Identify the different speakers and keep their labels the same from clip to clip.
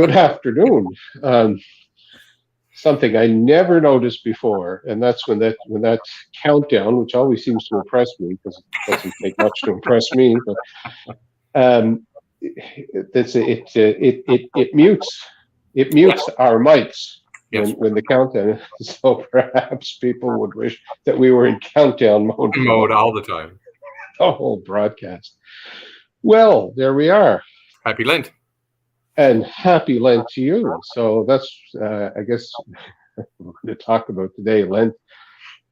Speaker 1: Good afternoon. Something I never noticed before, and that's when that countdown, which always seems to impress me because it doesn't take much to impress me, but um, it mutes our mics
Speaker 2: Yes.
Speaker 1: when the countdown. So perhaps people would wish that we were in countdown mode for
Speaker 2: Mode all the time.
Speaker 1: the whole broadcast. Well, there we are.
Speaker 2: Happy Lent.
Speaker 1: And happy Lent to you. So that's, I guess, we're going to talk about today, Lent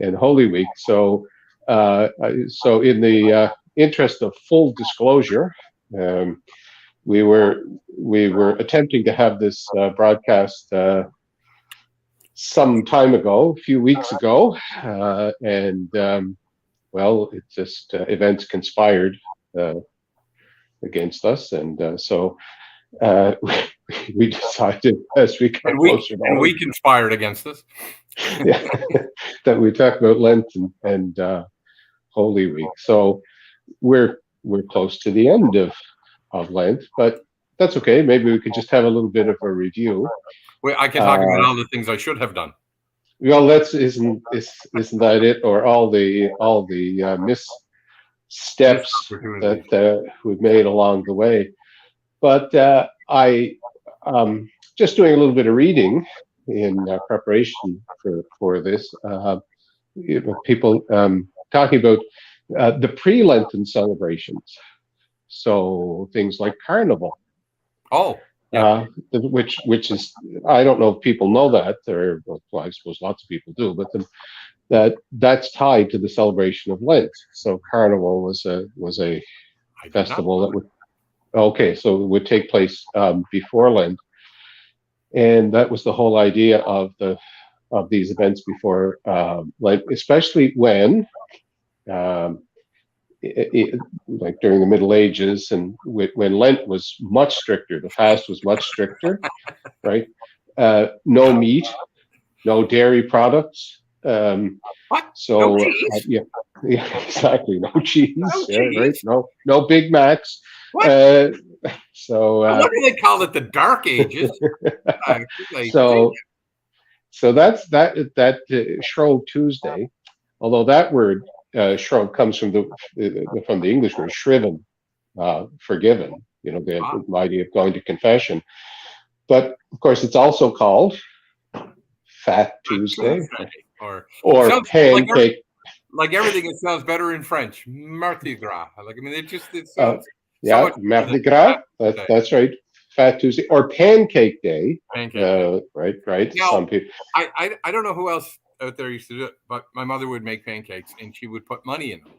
Speaker 1: and Holy Week. So, in the interest of full disclosure, um, we were attempting to have this broadcast some time ago, a few weeks ago, and well, it just events conspired against us, and so. Uh, we decided as we got closer to
Speaker 2: we conspired against us.
Speaker 1: Yeah, that we talk about Lent and Holy Week. So we're close to the end of Lent, but that's okay. Maybe we could just have a little bit of a review.
Speaker 2: I can talk about all the things I should have done.
Speaker 1: Well, isn't that it, or all the missteps that we've made along the way? But I just doing a little bit of reading in preparation for this. People talking about the Pre-Lenten celebrations. So things like Carnival.
Speaker 2: Oh, yeah.
Speaker 1: Which is, I don't know if people know that, or well, I suppose lots of people do, but that's tied to the celebration of Lent. So Carnival was a festival that would. Okay, so it would take place before Lent, and that was the whole idea of these events before Lent, especially when, like during the Middle Ages, and when Lent was much stricter, the fast was much stricter, right? No meat, no dairy products.
Speaker 2: What?
Speaker 1: So
Speaker 2: no cheese?
Speaker 1: Yeah, exactly. No cheese, right? No Big Macs.
Speaker 2: What?
Speaker 1: So
Speaker 2: what do they call it? The Dark Ages.
Speaker 1: So that's that Shrove Tuesday. Although that word Shrove comes from the English word shriven, forgiven. You know, the idea of going to confession. But of course, it's also called Fat Tuesday or pancake.
Speaker 2: Like everything, it sounds better in French. Mardi Gras. Like, I mean, it sounds.
Speaker 1: Yeah, Mardi Gras. That's right. Fat Tuesday or Pancake Day. Right.
Speaker 2: Now,
Speaker 1: some people.
Speaker 2: I don't know who else out there used to do it, but my mother would make pancakes and she would put money in them.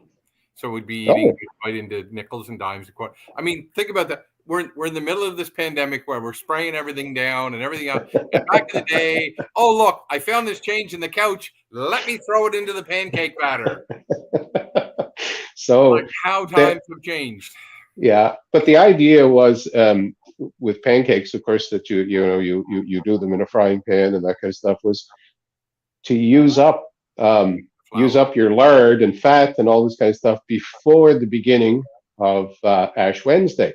Speaker 2: So we'd be eating right into nickels and dimes. I mean, think about that. We're in the middle of this pandemic where we're spraying everything down and everything else. And back in the day, oh look, I found this change in the couch. Let me throw it into the pancake batter.
Speaker 1: So
Speaker 2: like how times have changed.
Speaker 1: Yeah, but the idea was with pancakes, of course, that you do them in a frying pan and that kind of stuff, was to use up your lard and fat and all this kind of stuff before the beginning of Ash Wednesday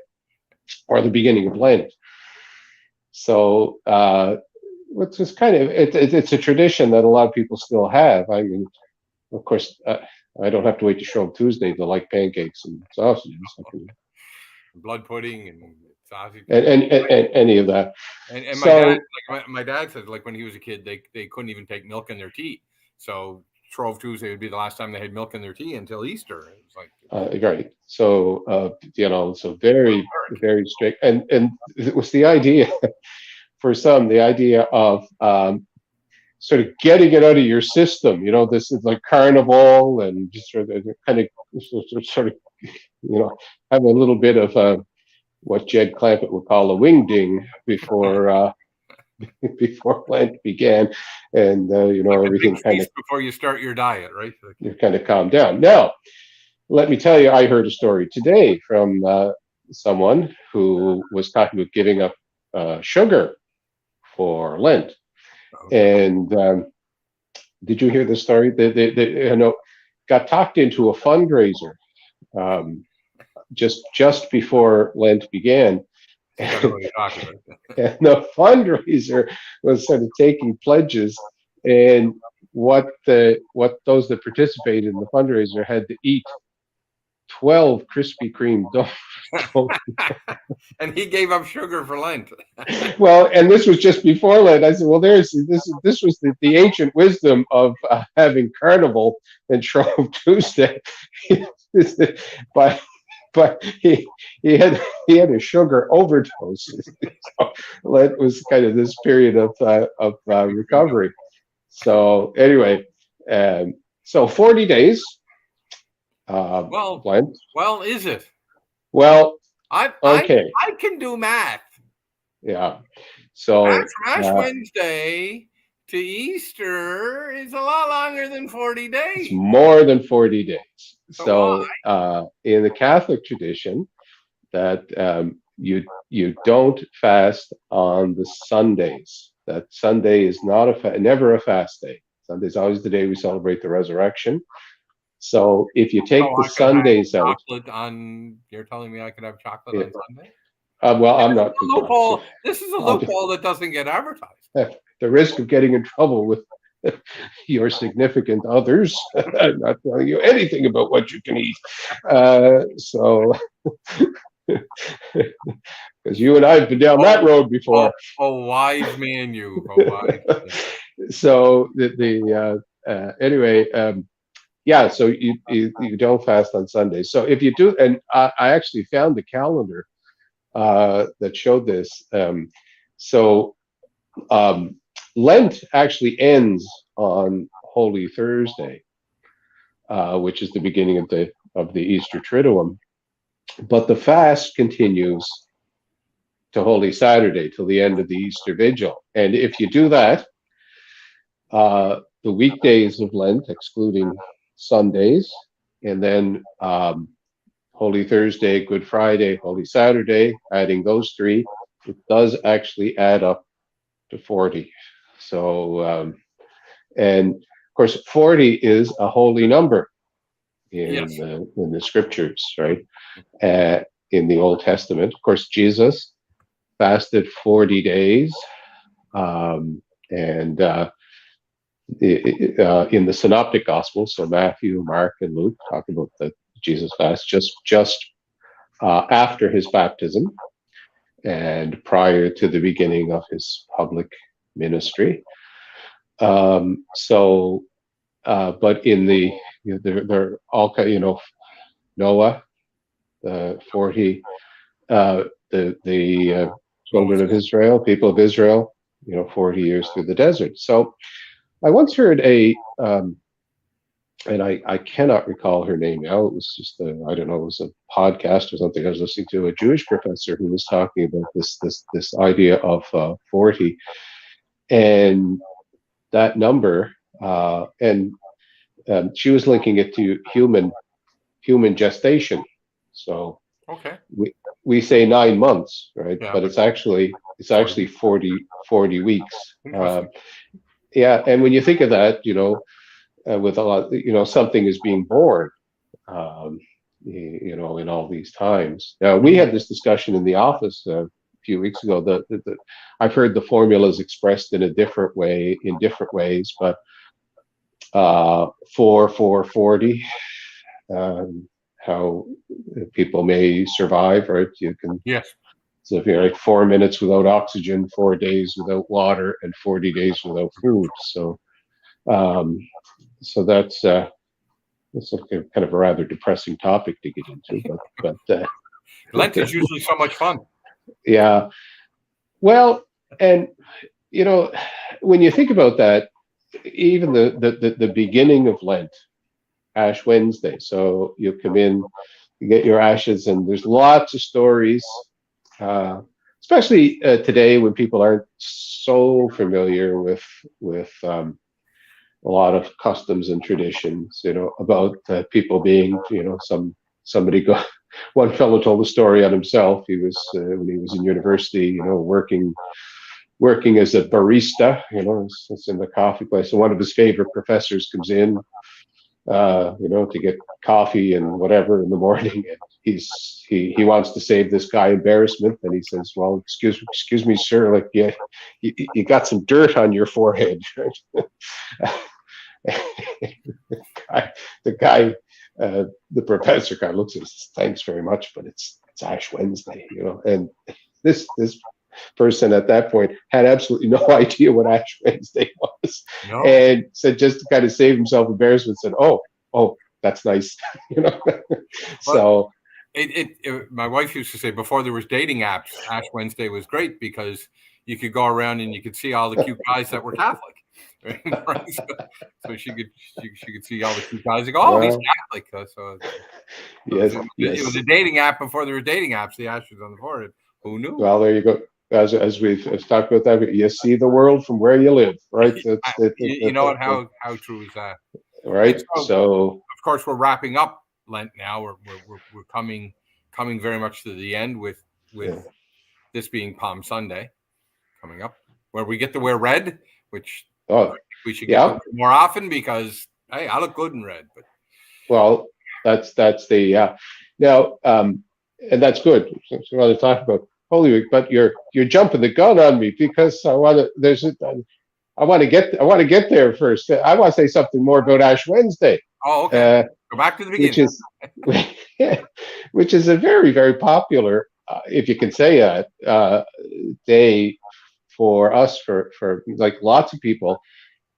Speaker 1: or the beginning of Lent. So which is kind of it's a tradition that a lot of people still have. I mean, of course, I don't have to wait to Shrove Tuesday to like pancakes and sausages.
Speaker 2: Blood pudding and sausage
Speaker 1: and any of that.
Speaker 2: And so, my dad said, like when he was a kid, they couldn't even take milk in their tea. So Shrove Tuesday would be the last time they had milk in their tea until Easter. It was like
Speaker 1: right. So so very very strict, and it was the idea for some, the idea of sort of getting it out of your system. You know, this is like Carnival, and just sort of having a little bit of what Jed Clampett would call a wing-ding before Lent began, and everything kind of
Speaker 2: before you start your diet, right?
Speaker 1: You kind of calm down. Now, let me tell you, I heard a story today from someone who was talking about giving up sugar for Lent, and did you hear the story? They got talked into a fundraiser just before Lent began
Speaker 2: think I know what you're talking about.
Speaker 1: And the fundraiser was sort of taking pledges, and what those that participated in the fundraiser had to eat 12 Krispy Kreme donuts.
Speaker 2: And he gave up sugar for Lent.
Speaker 1: Well, and this was just before Lent. I said, well, this was the ancient wisdom of having Carnival and Shrove Tuesday. but he had a sugar overdose. So Lent was kind of this period of recovery. So anyway, so 40 days. Lent.
Speaker 2: Well, is it?
Speaker 1: Well,
Speaker 2: I can do math.
Speaker 1: Yeah. So
Speaker 2: Ash Wednesday to Easter is a lot longer than 40 days.
Speaker 1: It's more than 40 days. So in the Catholic tradition, that you don't fast on the Sundays. That Sunday is never a fast day. Sunday is always the day we celebrate the resurrection. So if you take the Sundays out,
Speaker 2: you're telling me I could have chocolate on Sunday?
Speaker 1: Well, I'm not.
Speaker 2: This is a loophole that doesn't get advertised.
Speaker 1: The risk of getting in trouble with your significant others, I'm not telling you anything about what you can eat. So, because you and I have been down that road before.
Speaker 2: Wise man, you. A wise man.
Speaker 1: So anyway, yeah. So you don't fast on Sundays. So if you do, and I actually found the calendar that showed this. Lent actually ends on Holy Thursday, which is the beginning of the Easter Triduum, but the fast continues to Holy Saturday, till the end of the Easter Vigil. And if you do that, the weekdays of Lent, excluding Sundays, and then Holy Thursday, Good Friday, Holy Saturday, adding those three, it does actually add up to 40. So, and of course, 40 is a holy number in the scriptures, right? In the Old Testament, of course, Jesus fasted 40 days, and in the Synoptic Gospels, so Matthew, Mark, and Luke talk about the Jesus fast just after his baptism and prior to the beginning of his public ministry. But in they're all, Noah, the 40, the children of Israel, people of Israel, 40 years through the desert. So I once heard and I cannot recall her name now. It was just I don't know, it was a podcast or something I was listening to, a Jewish professor who was talking about this idea of 40 and that number, and she was linking it to human gestation. So we say 9 months, right? Yeah, but it's actually 40 weeks. Yeah, and when you think of that, with a lot, something is being born, in all these times. Now, we had this discussion in the office a few weeks ago. That I've heard the formulas expressed in a different way, in different ways, but 4-4-40, how people may survive, right? You can.
Speaker 2: Yes.
Speaker 1: So if you're like 4 minutes without oxygen, 4 days without water, and 40 days without food. So that's a kind of a rather depressing topic to get into, but
Speaker 2: Lent is usually so much fun.
Speaker 1: Yeah. Well, and when you think about that, even the beginning of Lent, Ash Wednesday. So you come in, you get your ashes, and there's lots of stories, especially today when people aren't so familiar with a lot of customs and traditions, about people being, one fellow told a story on himself. He was, when he was in university, working as a barista, it's in the coffee place. And one of his favorite professors comes in to get coffee and whatever in the morning, and he wants to save this guy embarrassment, and he says, "Well, excuse me, sir, like you got some dirt on your forehead." the guy, the professor, kind of looks at us, says, "Thanks very much, but it's Ash Wednesday, and this person at that point had absolutely no idea what Ash Wednesday was,
Speaker 2: No.
Speaker 1: and said, just to kind of save himself embarrassment, said, "Oh, that's nice," So
Speaker 2: my wife used to say before there was dating apps, Ash Wednesday was great because you could go around and you could see all the cute guys that were Catholic. Right? So she could see all the cute guys and go, "Oh, he's Catholic." So
Speaker 1: yes,
Speaker 2: it was a dating app before there were dating apps. The ashes on the forehead. Who knew?
Speaker 1: Well, there you go. As we've talked about that, you see the world from where you live, right?
Speaker 2: You know what? How true is that?
Speaker 1: Right. So
Speaker 2: of course we're wrapping up Lent now. We're coming very much to the end with this being Palm Sunday coming up, where we get to wear red, which we should get more often because hey, I look good in red. But
Speaker 1: well, that's the now, and that's good. So we want to talk about Holy Week, but you're jumping the gun on me because I want to get there first. I want to say something more about Ash Wednesday.
Speaker 2: Oh, okay. Go back to the beginning.
Speaker 1: Which is a very, very popular, if you can say that, day for us, for like lots of people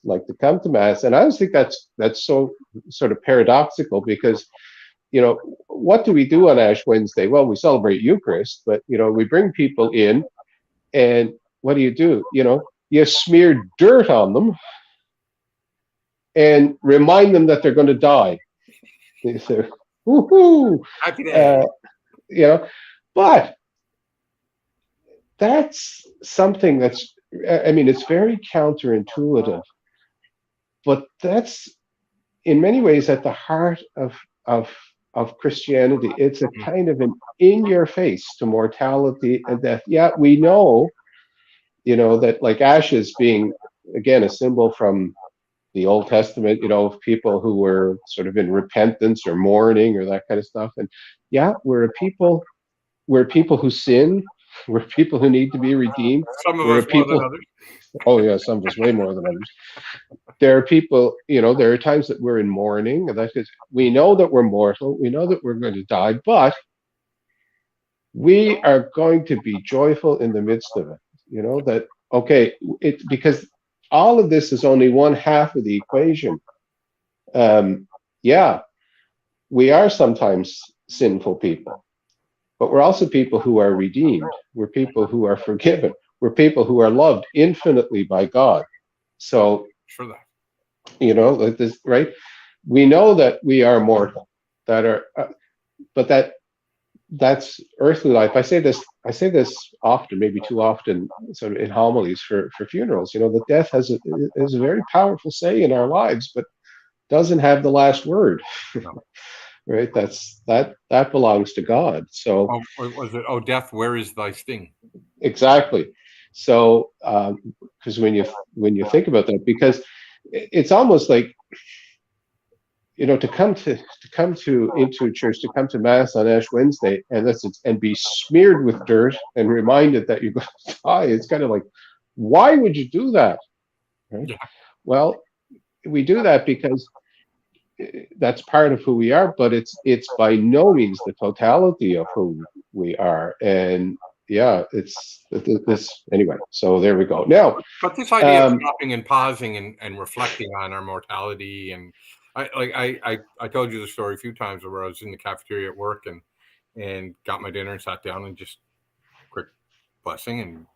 Speaker 1: like to come to Mass. And I always think that's so sort of paradoxical because, what do we do on Ash Wednesday? Well, we celebrate Eucharist, but, we bring people in, and what do? You smear dirt on them and remind them that they're going to die. They say, "Woohoo!"
Speaker 2: Happy day.
Speaker 1: But that's something that's, it's very counterintuitive, but that's in many ways at the heart of Christianity. It's a kind of an in your face to mortality and death. Yeah, we know, that like ashes being, again, a symbol from the Old Testament, of people who were sort of in repentance or mourning or that kind of stuff. And yeah, we're people who sin. We're people who need to be redeemed.
Speaker 2: Some of us more than others.
Speaker 1: Oh yeah, some of us way more than others. There are people, there are times that we're in mourning, and that is, we know that we're mortal, we know that we're going to die, but we are going to be joyful in the midst of it. That because all of this is only one half of the equation. Yeah, we are sometimes sinful people, but we're also people who are redeemed. We're people who are forgiven. We're people who are loved infinitely by God. So,
Speaker 2: for that,
Speaker 1: like this, right? We know that we are mortal, but that's earthly life. I say this often, maybe too often, sort of in homilies for funerals. That death has a very powerful say in our lives, but doesn't have the last word.
Speaker 2: No.
Speaker 1: Right? That belongs to God. So,
Speaker 2: was it? Oh, death, where is thy sting?
Speaker 1: Exactly. So, because when you think about that, because it's almost like, to come into church, to come to Mass on Ash Wednesday, and be smeared with dirt and reminded that you're going to die. It's kind of like, why would you do that? Right?
Speaker 2: Yeah.
Speaker 1: Well, we do that because that's part of who we are, but it's by no means the totality of who we are. And yeah, it's this anyway. So there we go. Now,
Speaker 2: but this idea of stopping and pausing and reflecting on our mortality, and I told you the story a few times where I was in the cafeteria at work and got my dinner and sat down and just quick blessing,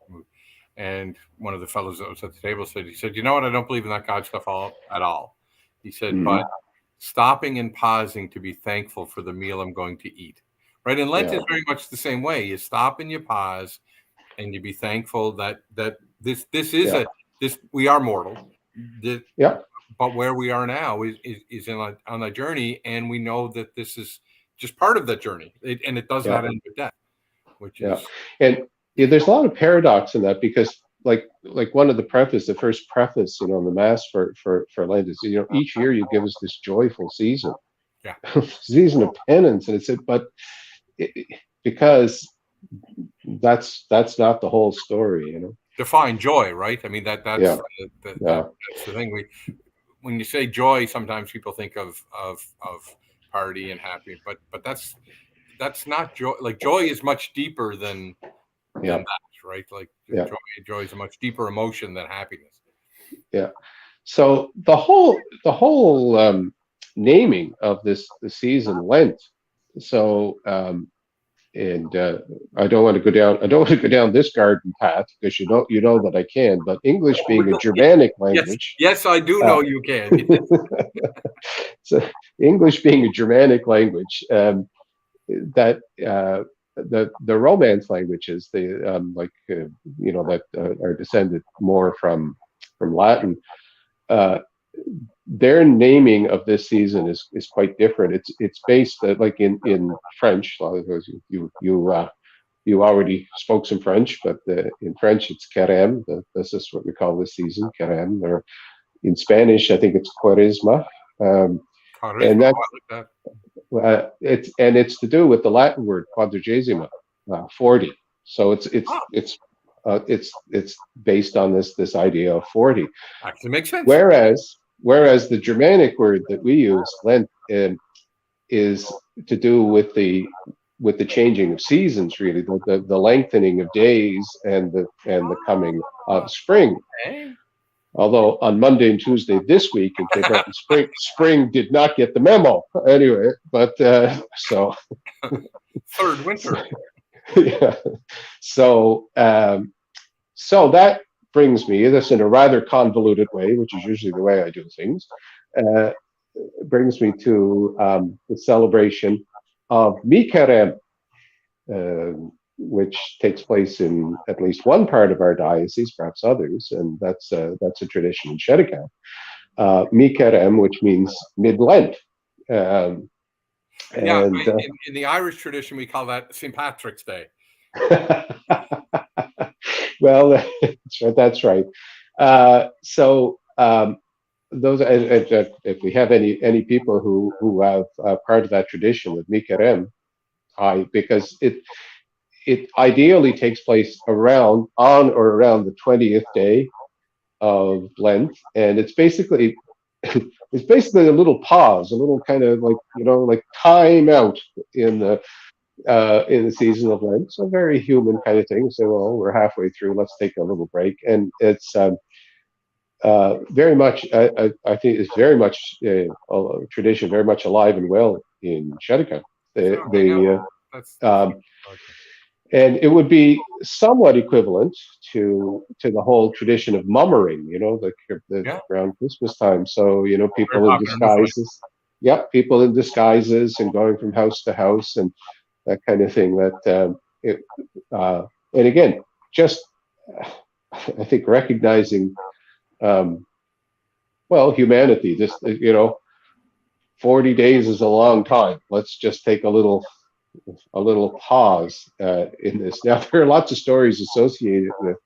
Speaker 2: and one of the fellows that was at the table said, "You know what? I don't believe in that God stuff at all." He said, "But stopping and pausing to be thankful for the meal I'm going to eat." Right, and Lent is very much the same way. You stop and you pause, and you be thankful that this is we are mortal. But where we are now is on a journey, and we know that this is just part of that journey, and it does not end with death. Which is
Speaker 1: and there's a lot of paradox in that, because like one of the first preface, in the Mass for Lent is, each year you give us this joyful season,
Speaker 2: Yeah.
Speaker 1: season of penance, and it said, but because that's not the whole story.
Speaker 2: Define joy, right? I mean,
Speaker 1: Yeah, yeah,
Speaker 2: that's the thing. When you say joy, sometimes people think of party and happy, but that's not joy. Like, joy is much deeper than
Speaker 1: yeah,
Speaker 2: that, right? Like,
Speaker 1: yeah,
Speaker 2: joy is a much deeper emotion than happiness.
Speaker 1: yeah. So the whole naming of the season, Lent. So and I don't want to go down. I don't want to go down this garden path, because you know that I can. But English being a Germanic
Speaker 2: Yes,
Speaker 1: language,
Speaker 2: yes, I do
Speaker 1: uh,
Speaker 2: know you can.
Speaker 1: so English being a Germanic language, that the Romance languages, that are descended more from Latin. Uh, their naming of this season is quite different. It's based, like in French. A lot of those you already spoke some French, but in French it's carême. This is what we call this season, carême. Or in Spanish, I think it's cuaresma, and
Speaker 2: Charisma,
Speaker 1: that
Speaker 2: I like that.
Speaker 1: it's to do with the Latin word quadragesima, 40. So
Speaker 2: Oh,
Speaker 1: it's based on this idea of 40.
Speaker 2: actually makes sense.
Speaker 1: Whereas the Germanic word that we use, Lent, is to do with the changing of seasons, really, the lengthening of days, and the coming of spring.
Speaker 2: Okay.
Speaker 1: Although on Monday and Tuesday this week in Cape Breton, spring did not get the memo anyway. But
Speaker 2: Third winter.
Speaker 1: yeah. So that brings me, this in a rather convoluted way, which is usually the way I do things, uh, brings me to the celebration of Mikarem, which takes place in at least one part of our diocese, perhaps others, and that's a tradition in Shedikan. Mikarem, which means mid-Lent. Um,
Speaker 2: Yeah,
Speaker 1: and
Speaker 2: in the Irish tradition, we call that St. Patrick's Day.
Speaker 1: Well, that's right. So those, if we have any people who have part of that tradition with Mikarem, because it ideally takes place on or around the 20th day of Lent, and it's basically a little pause, a little kind of like time out in the season of Lent. So very human kind of thing. So, well, we're halfway through, let's take a little break, and it's very much. I think it's very much a tradition, very much alive and well in Shedika.
Speaker 2: So I know that's
Speaker 1: Um, and it would be somewhat equivalent to the whole tradition of mummering,
Speaker 2: yeah,
Speaker 1: around Christmas time. So,
Speaker 2: very
Speaker 1: people in
Speaker 2: popular in Italy.
Speaker 1: disguises, yeah, people in disguises and going from house to house and that kind of thing. And again, just I think recognizing, um, well, humanity. Just 40 days is a long time. Let's just take a little pause in this. Now, there are lots of stories associated with,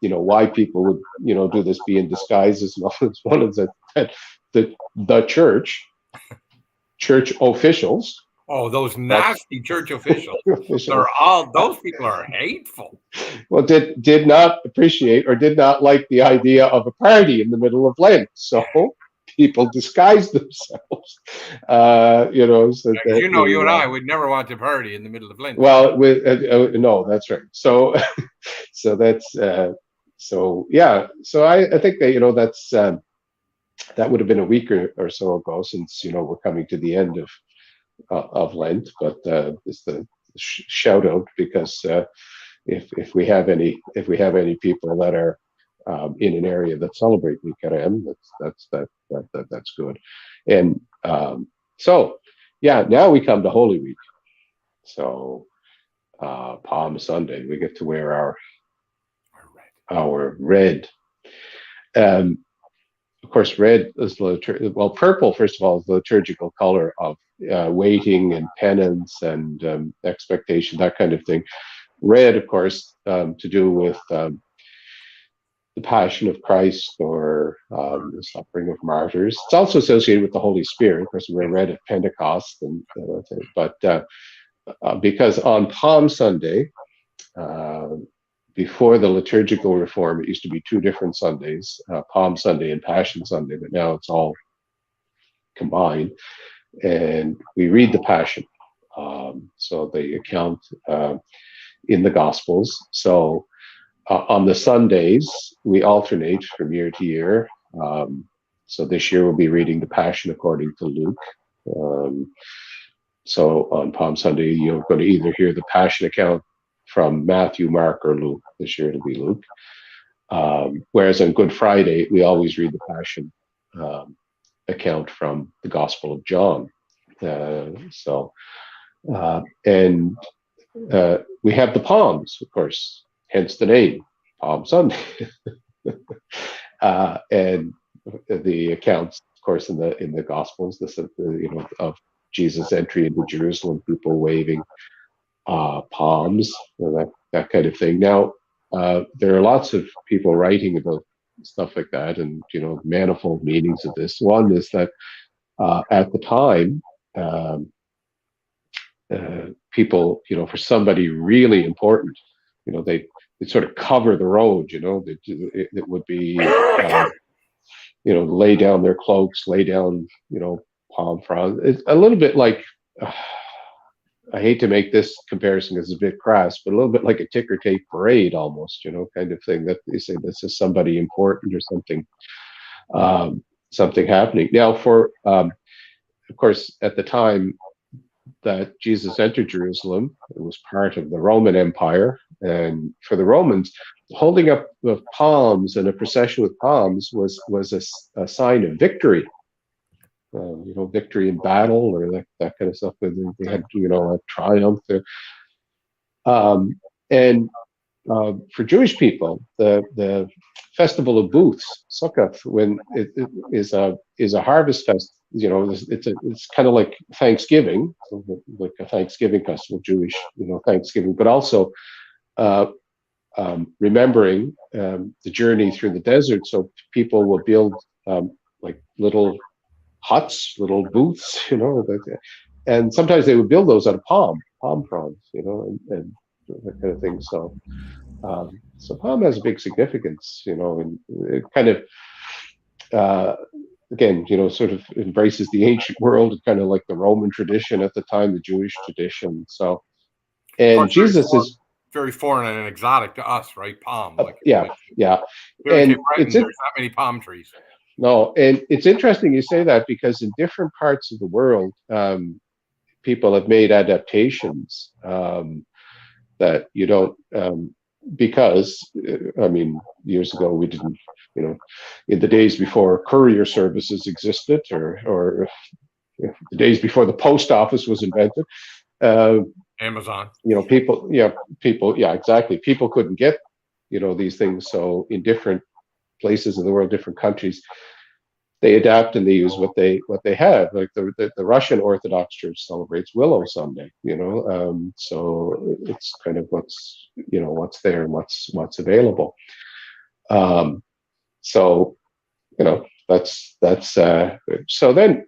Speaker 1: why people would, do this, be in disguises and all. It's one of the church officials.
Speaker 2: Oh, those
Speaker 1: That's
Speaker 2: nasty church officials.
Speaker 1: officials.
Speaker 2: Those people are hateful.
Speaker 1: Well, did not appreciate or did not like the idea of a party in the middle of Lent. So people disguised themselves, so
Speaker 2: Because
Speaker 1: that
Speaker 2: you and I would never want to party in the middle of Lent.
Speaker 1: well, no, that's right. So, so that's so yeah. So I think that that's that would have been a week or so ago, since we're coming to the end of Lent. But it's the shout out, because if we have any people that are in an area that celebrate Nicarem, that's good. And so yeah, now we come to Holy Week. So Palm Sunday, we get to wear our red. Of course, red is purple. First of all, is the liturgical color of waiting and penance and expectation, that kind of thing. Red, of course, to do with the Passion of Christ or the suffering of martyrs. It's also associated with the Holy Spirit. Of course, we're read at Pentecost, because on Palm Sunday, before the liturgical reform, it used to be two different Sundays, Palm Sunday and Passion Sunday, but now it's all combined. And we read the Passion, so the account in the Gospels. So on the Sundays, we alternate from year to year. So this year we'll be reading the Passion according to Luke. So on Palm Sunday, you're going to either hear the Passion account from Matthew, Mark, or Luke. This year it'll be Luke. Whereas on Good Friday, we always read the Passion account from the Gospel of John. And we have the Palms, of course, hence the name, Palm Sunday. And the accounts, of course, in the Gospels, of Jesus' entry into Jerusalem, people waving palms, that kind of thing. Now, there are lots of people writing about stuff like that, and manifold meanings of this. One is that at the time, people, for somebody really important, they sort of cover the road. It would be, lay down their cloaks, lay down, palm fronds. It's a little bit like. I hate to make this comparison because it's a bit crass, but a little bit like a ticker tape parade almost, kind of thing, that they say this is somebody important or something happening. Now, of course, at the time that Jesus entered Jerusalem, it was part of the Roman Empire. And for the Romans, holding up the palms and a procession with palms was a sign of victory. Victory in battle or that kind of stuff. They had, a triumph. And for Jewish people, the festival of booths, Sukkot, when it is a harvest fest. It's kind of like Thanksgiving, like a Thanksgiving festival, Jewish, Thanksgiving, but also remembering the journey through the desert. So people will build like little huts, little booths, and sometimes they would build those out of palm fronds, and that kind of thing. So, so palm has a big significance, and it kind of, again, sort of embraces the ancient world, kind of like the Roman tradition at the time, the Jewish tradition. So, and Jesus is
Speaker 2: very foreign and exotic to us, right? Palm,
Speaker 1: yeah.
Speaker 2: And there's not many palm trees.
Speaker 1: No, and it's interesting you say that, because in different parts of the world, people have made adaptations that you don't, because, years ago we didn't, in the days before courier services existed, or the days before the post office was invented,
Speaker 2: Amazon.
Speaker 1: People, exactly. People couldn't get, these things. So in different places in the world, different countries, they adapt and they use what they have. Like the Russian Orthodox Church celebrates Willow Sunday, so it's kind of what's there and what's available. So that's so then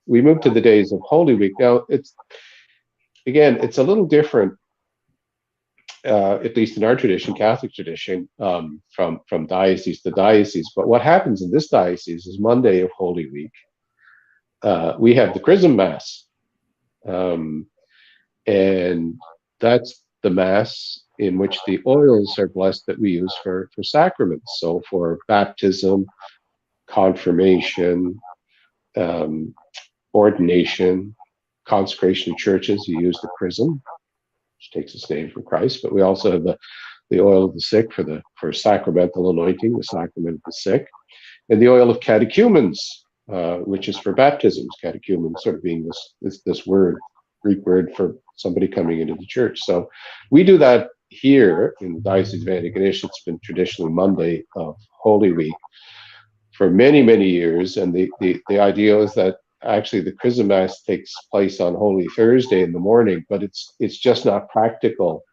Speaker 1: we move to the days of Holy Week. Now it's a little different. At least in our tradition, Catholic tradition, from diocese to diocese. But what happens in this diocese is Monday of Holy Week, we have the Chrism Mass. And that's the Mass in which the oils are blessed that we use for sacraments. So for baptism, confirmation, ordination, consecration of churches, you use the chrism, which takes its name from Christ. But we also have the oil of the sick for sacramental anointing, the sacrament of the sick, and the oil of catechumens, which is for baptisms. Catechumens sort of being this word, Greek word for somebody coming into the church. So we do that here in the Diocese of Antigonish. It's been traditionally Monday of Holy Week for many, many years. And the idea is that actually the Chrism Mass takes place on Holy Thursday in the morning, but it's just not practical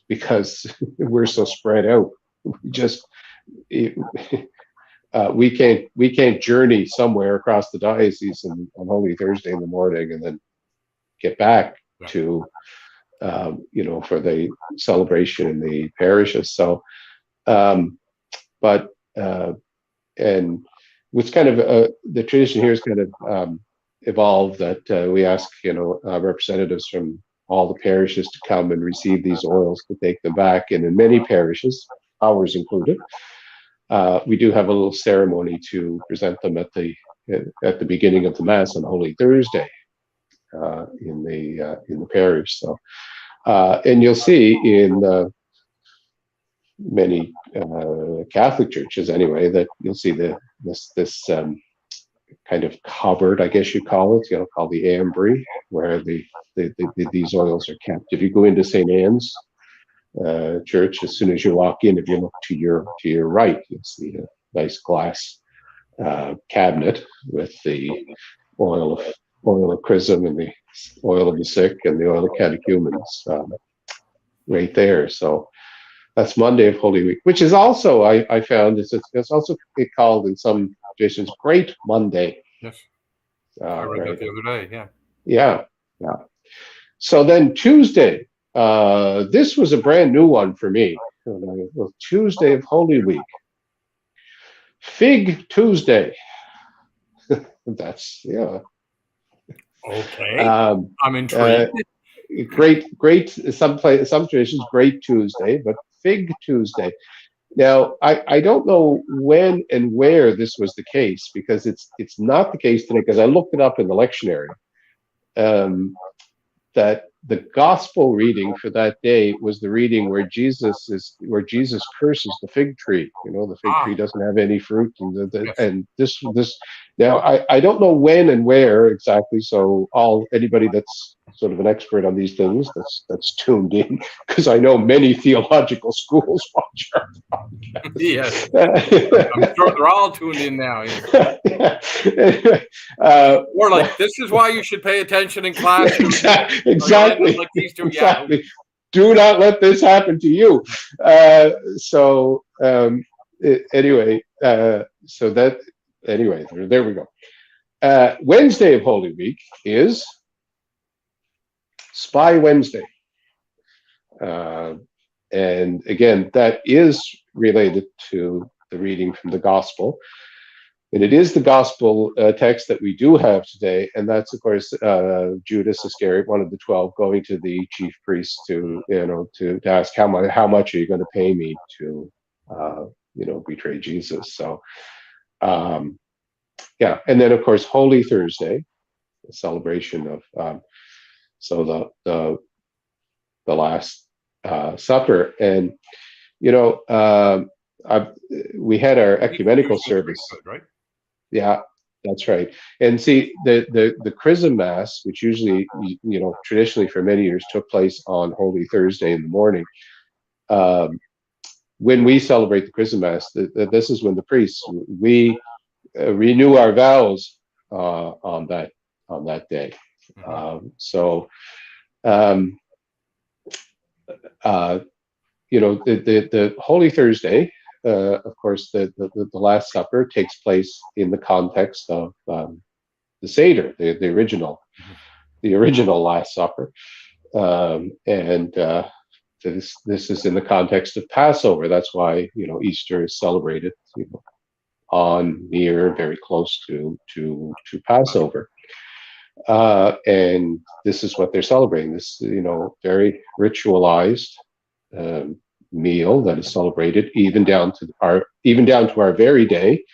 Speaker 1: because we're so spread out, just we can't journey somewhere across the diocese on Holy Thursday in the morning and then get back to for the celebration in the parishes. So, but and what's kind of the tradition here is kind of evolved that we ask representatives from all the parishes to come and receive these oils to take them back, and in many parishes, ours included, we do have a little ceremony to present them at the beginning of the Mass on Holy Thursday in the parish. So, and you'll see in many Catholic churches, anyway, that you'll see this kind of cupboard, I guess you call it, called the ambry, where these oils are kept. If you go into St. Anne's church, as soon as you walk in, if you look to your right, you'll see a nice glass cabinet with the oil of chrism and the oil of the sick and the oil of catechumens right there. So that's Monday of Holy Week, which is also, I found, it's also called in some traditions Great Monday.
Speaker 2: Yes. I read that the other day, yeah.
Speaker 1: Yeah. So then Tuesday, this was a brand new one for me. Tuesday of Holy Week. Fig Tuesday. That's,
Speaker 2: Okay. I'm intrigued.
Speaker 1: Great. Some traditions, Great Tuesday, but Fig Tuesday. Now, I don't know when and where this was the case, because it's not the case today, because I looked it up in the lectionary, that the gospel reading for that day was the reading where Jesus curses the fig tree. The fig tree doesn't have any fruit, and this. Now, I don't know when and where exactly. So anybody that's sort of an expert on these things that's tuned in, because I know many theological schools watch our podcast.
Speaker 2: Yes, I'm sure they're all tuned in now. Or like, this is why you should pay attention in class.
Speaker 1: Exactly.
Speaker 2: Like these two,
Speaker 1: exactly. Do not let this happen to you. Anyway, there we go. Wednesday of Holy Week is Spy Wednesday. And again, that is related to the reading from the Gospel. And it is the Gospel text that we do have today. And that's, of course, Judas Iscariot, one of the 12, going to the chief priest to ask, how much are you going to pay me to, betray Jesus? So, and then, of course, Holy Thursday, the celebration of, the Last Supper. And, we had our ecumenical service.
Speaker 2: Right?
Speaker 1: Yeah, that's right. And see, the Chrism Mass, which usually, traditionally for many years took place on Holy Thursday in the morning. When we celebrate the Chrism Mass, this is when the priests, we renew our vows on that day.
Speaker 2: Mm-hmm.
Speaker 1: The Holy Thursday, of course, the Last Supper takes place in the context of the Seder, the original Last Supper, and this is in the context of Passover. That's why Easter is celebrated near, very close to Passover. And this is what they're celebrating, this very ritualized meal that is celebrated even down to our very day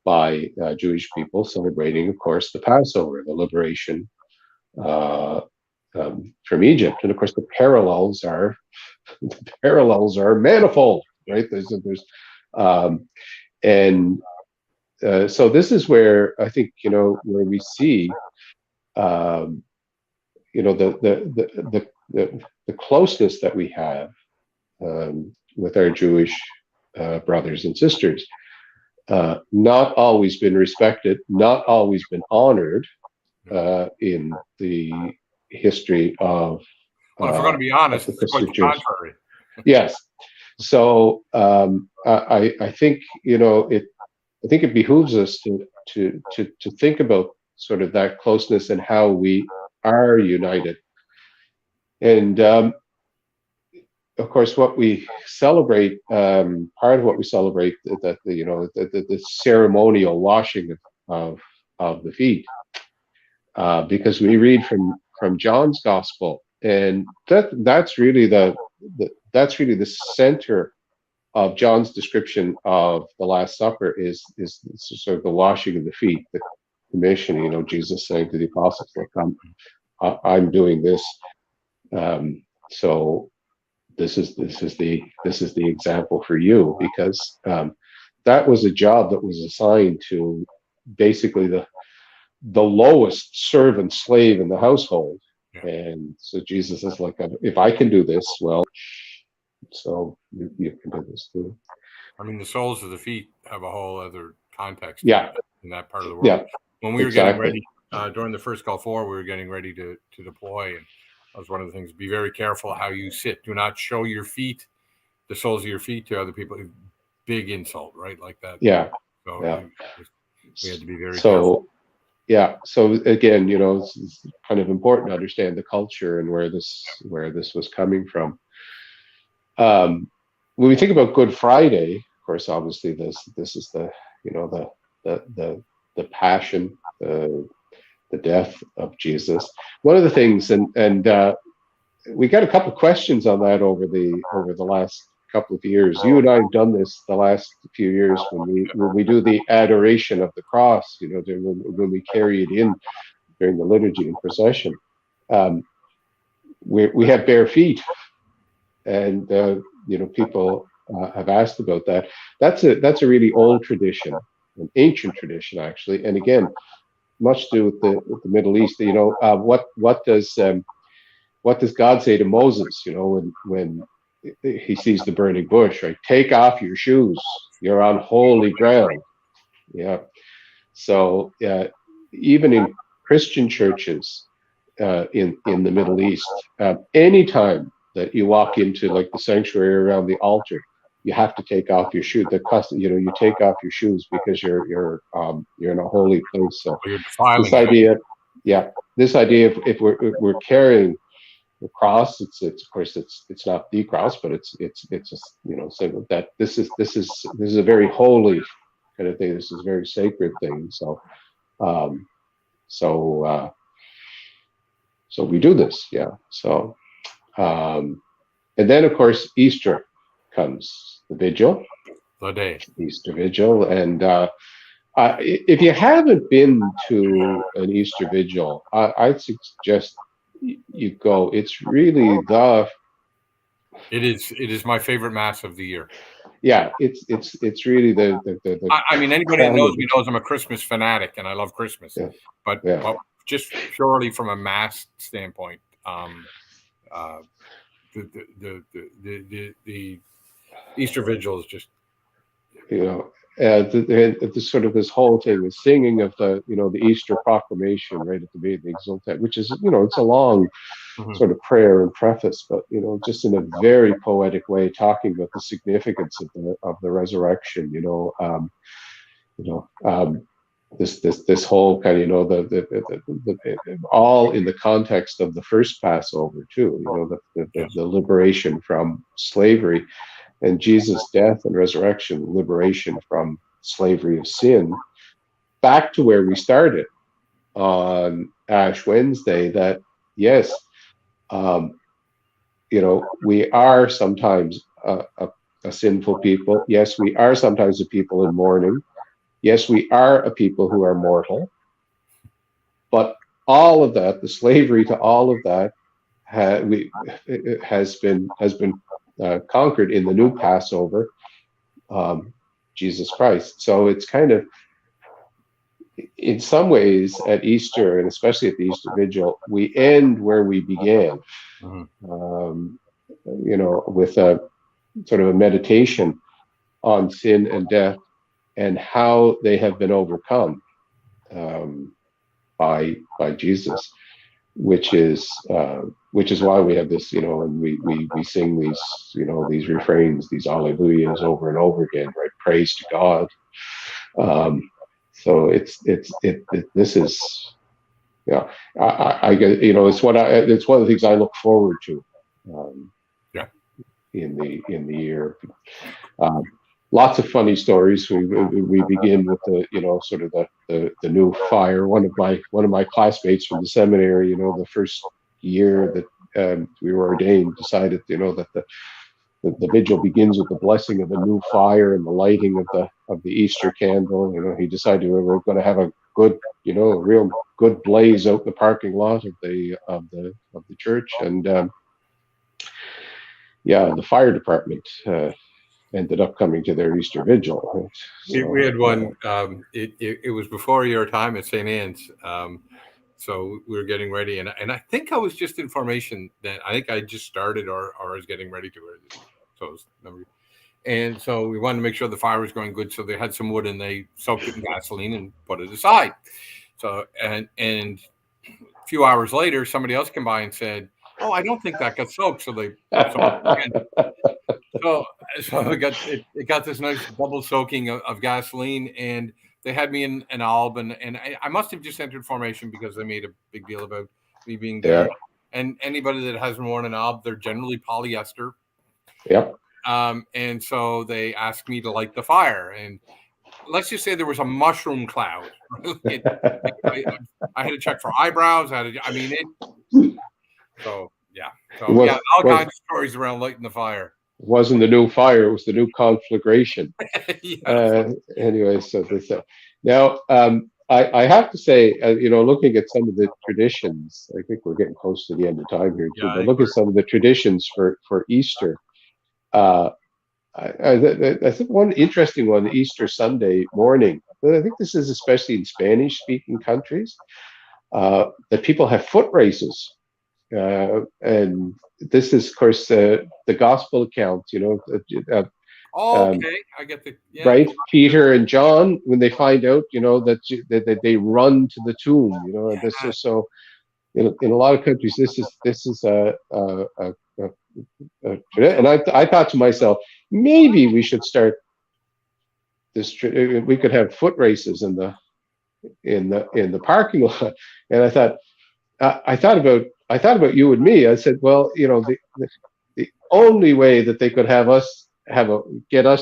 Speaker 1: by Jewish people, celebrating, of course, the Passover, the liberation from Egypt. And of course, the parallels are manifold, right? So this is where I think where we see the closeness that we have with our Jewish brothers and sisters, not always been respected, not always been honored in the history of.
Speaker 2: Well, if we're going to be honest, it's quite the contrary.
Speaker 1: Yes. So I think I think it behooves us to think about sort of that closeness and how we are united. And of course, what we celebrate, part of what we celebrate, that the ceremonial washing of the feet, because we read from John's gospel, and that's really that's really the center of John's description of the Last Supper is sort of the washing of the feet, the commission. Jesus saying to the apostles, "Look, I'm doing this, so this is the example for you," because that was a job that was assigned to basically the lowest servant slave in the household.
Speaker 2: Yeah.
Speaker 1: And so Jesus is like, if I can do this, well, so you can do this too.
Speaker 2: I mean, the soles of the feet have a whole other context
Speaker 1: Yeah.
Speaker 2: in that part of the world.
Speaker 1: Yeah.
Speaker 2: When we were
Speaker 1: Exactly.
Speaker 2: getting ready during the first Gulf War, we were getting ready to deploy, and that was one of the things. Be very careful how you sit. Do not show your feet, the soles of your feet, to other people. Big insult, right? Like that.
Speaker 1: Yeah.
Speaker 2: So
Speaker 1: Yeah.
Speaker 2: we had to be very
Speaker 1: So
Speaker 2: careful.
Speaker 1: yeah. So again, it's kind of important to understand the culture and where this was coming from. When we think about Good Friday, of course, obviously this is the the passion, the death of Jesus. One of the things, and we got a couple of questions on that over the last couple of years. You and I have done this the last few years when we do the adoration of the cross. When we carry it in during the liturgy and procession, we have bare feet, and people have asked about that. That's a really old tradition, an ancient tradition actually, and again, much to do with the Middle East. What does God say to Moses? When he sees the burning bush, right? Take off your shoes. You're on holy ground. Yeah. So even in Christian churches in the Middle East, anytime that you walk into like the sanctuary around the altar, you have to take off your shoe. You take off your shoes because you're in a holy place. So this idea, this idea if we're carrying the cross, it's of course it's not the cross, but it's so that this is a very holy kind of thing. This is a very sacred thing. So so we do this, yeah. So and then of course Easter comes, the vigil,
Speaker 2: The day.
Speaker 1: Easter vigil, and if you haven't been to an Easter vigil, I'd suggest you go. It's really
Speaker 2: It is my favorite mass of the year.
Speaker 1: Yeah, it's really the
Speaker 2: I mean, anybody that knows me knows I'm a Christmas fanatic and I love Christmas.
Speaker 1: Yeah.
Speaker 2: But just purely from a mass standpoint, the Easter Vigil is just
Speaker 1: the sort of this whole thing, the singing of the Easter proclamation right at the beginning, the Exultet, which is it's a long sort of prayer and preface, but just in a very poetic way, talking about the significance of the resurrection. This whole kind of the all in the context of the first Passover too. The liberation from slavery, and Jesus' death and resurrection, liberation from slavery of sin, back to where we started on Ash Wednesday. That yes, we are sometimes a sinful people. Yes, we are sometimes a people in mourning. Yes, we are a people who are mortal. But all of that, the slavery to all of that, has been conquered in the new Passover, Jesus Christ. So it's kind of, in some ways, at Easter, and especially at the Easter Vigil, we end where we began, with a sort of a meditation on sin and death and how they have been overcome by Jesus. which is why we have this, and we sing these, these refrains, these alleluias over and over again, right? Praise to God. So this is, yeah, I get, it's one of the things I look forward to,
Speaker 2: Yeah.
Speaker 1: in the year. Lots of funny stories. We begin with the, sort of the new fire. One of my classmates from the seminary, the first year that we were ordained, decided, that the vigil begins with the blessing of a new fire and the lighting of the Easter candle. He decided we were going to have a good, a real good blaze out in the parking lot of the church, and the fire department ended up coming to their Easter vigil. So,
Speaker 2: we had one. It was before your time at St. Anne's. So we were getting ready, and I think I was just in formation then. I think I just started or I was getting ready to. So and so we wanted to make sure the fire was going good. So they had some wood and they soaked it in gasoline and put it aside. So and a few hours later, somebody else came by and said, "Oh, I don't think that got soaked." So they soaked it again. So it got this nice double soaking of gasoline, and they had me in an alb, and I must have just entered formation because they made a big deal about me being there.
Speaker 1: Yeah.
Speaker 2: And anybody that hasn't worn an alb, they're generally polyester.
Speaker 1: Yep.
Speaker 2: And so they asked me to light the fire, and let's just say there was a mushroom cloud. I had to check for eyebrows. So all kinds of stories around lighting the fire.
Speaker 1: It wasn't the new fire; it was the new conflagration.
Speaker 2: Yes.
Speaker 1: Anyway, so this now I have to say, looking at some of the traditions, I think we're getting close to the end of time here too.
Speaker 2: Yeah,
Speaker 1: But look at some of the traditions for Easter. I think one interesting one, Easter Sunday morning. But I think this is especially in Spanish-speaking countries, that people have foot races. And this is, of course, the gospel account,
Speaker 2: okay, I get
Speaker 1: right. Peter and John, when they find out, that they run to the tomb, and this is so. In a lot of countries, this is and I thought to myself, maybe we should start this. We could have foot races in the parking lot, and I thought. I thought about you and me. I said, well, the only way that they could get us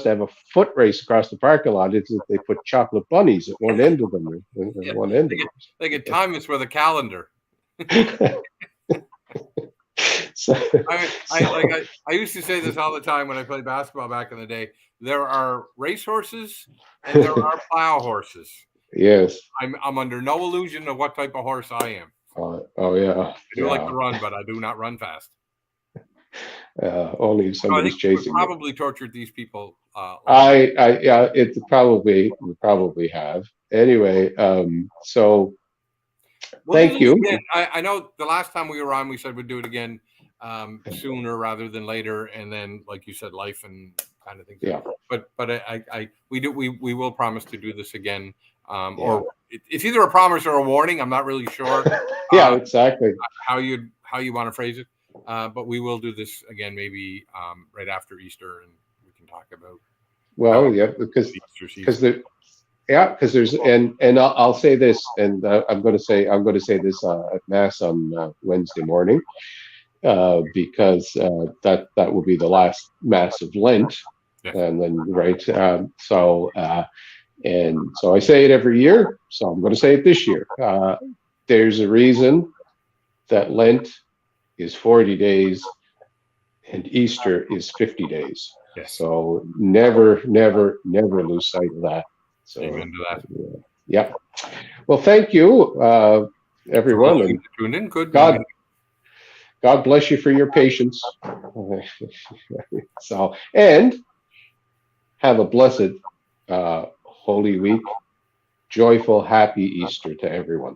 Speaker 1: to have a foot race across the parking lot is if they put chocolate bunnies at one end of them.
Speaker 2: They could time us with a calendar. I used to say this all the time when I played basketball back in the day. There are race horses and there are plow horses.
Speaker 1: Yes.
Speaker 2: I'm under no illusion of what type of horse I am.
Speaker 1: Oh yeah.
Speaker 2: I do like to run, but I do not run fast.
Speaker 1: Only if somebody's chasing.
Speaker 2: We probably tortured these people.
Speaker 1: It probably have. Anyway, so thank you.
Speaker 2: I know the last time we were on, we said we'd do it again sooner rather than later, and then, like you said, life and kind of things.
Speaker 1: Yeah.
Speaker 2: But we will promise to do this again. Or it's either a promise or a warning. I'm not really sure.
Speaker 1: Yeah, exactly.
Speaker 2: How you want to phrase it. But we will do this again, maybe right after Easter, and we can talk about.
Speaker 1: Well, because there's and I'll say this, and I'm going to say this at Mass on Wednesday morning, because that will be the last Mass of Lent, and then and so I say it every year, so I'm going to say it this year. There's a reason that Lent is 40 days and Easter is 50 days.
Speaker 2: Yes.
Speaker 1: So never lose sight of that. So,
Speaker 2: amen to that.
Speaker 1: Yeah. Well, thank you, everyone. And
Speaker 2: tuned in. Good.
Speaker 1: God bless you for your patience. So, and have a blessed Holy Week. Joyful, happy Easter to everyone.